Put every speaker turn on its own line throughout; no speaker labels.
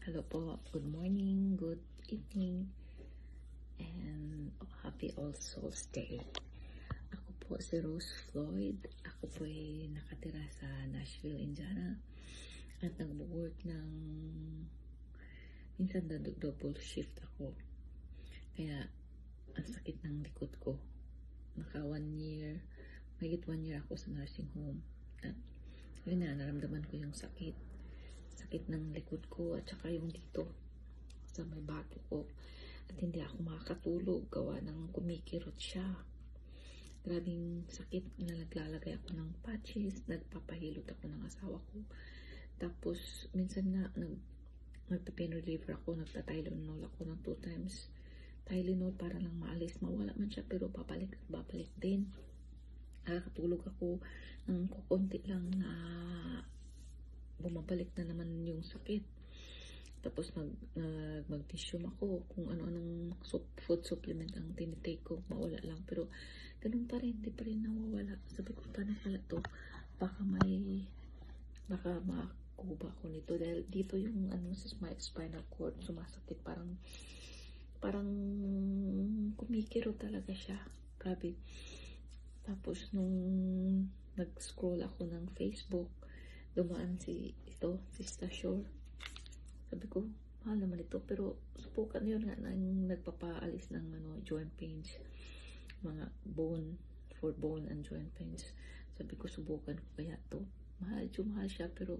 Hello po, good morning, good evening, and happy All Souls Day. Ako po si Rose Floyd. Ako po ay nakatira sa Nashville, Indiana at nag-work ng minsan double shift ako. Kaya ang sakit ng likod ko. Naka 1 year, mahigit 1 year ako sa nursing home. At yun na, naramdaman ko yung sakit ng likod ko at saka yung dito sa may bato ko, at hindi ako makakatulog gawa ng kumikirot siya. Grabing sakit na naglalagay ako ng patches, nagpapahilot ako ng asawa ko, tapos minsan na nagpa-pain reliever ako, nagta-Tylenol ako ng 2 times Tylenol para lang maalis, mawala man siya, pero babalik at babalik din. Nakakatulog ako ng kukunti lang na bumabalik na naman yung sakit. Tapos mag-tissue ako kung ano-anong food supplement ang tinitake ko, mawala lang. Pero ganun pa rin, hindi pa rin nawawala. Sabi ko, paano pala to? Baka makakuha ako nito. Dahil dito yung sa my spinal cord sumasakit. Parang kumikiro talaga siya. Grabe. Tapos nung nag-scroll ako ng Facebook, dumaan si Stasure. Sabi ko, mahal naman ito, pero subukan yun nga nang nagpapaalis ng joint pains, mga for bone and joint pains. Sabi ko, subukan ko kaya to. Mahal siya, pero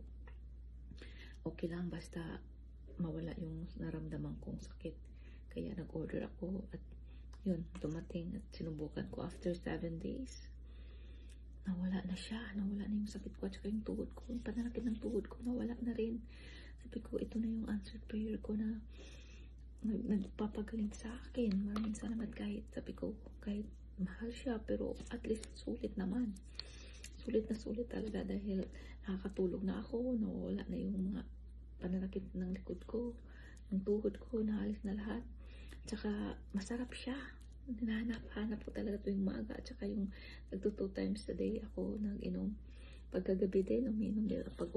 okay lang basta mawala yung naramdaman kong sakit. Kaya nag-order ako at yun, dumating at sinubukan ko. After 7 days, nawala na siya. Nawala na yung sakit ko at saka yung tuhod ko. Yung pananakit ng tuhod ko, nawala na rin. Sabi ko, ito na yung answered prayer ko na nagpapagaling sa akin. Maraming salamat sabi ko, kahit mahal siya, pero at least sulit naman. Sulit na sulit talaga dahil nakakatulog na ako. Nawala na yung mga pananakit ng likod ko, ng tuhod ko, naalis na lahat. At saka masarap siya. Hinahanap ko talaga tuwing maaga, at saka yung nagto 2 times a day ako nag-inom. Pagkagabi din, uminom din. Pag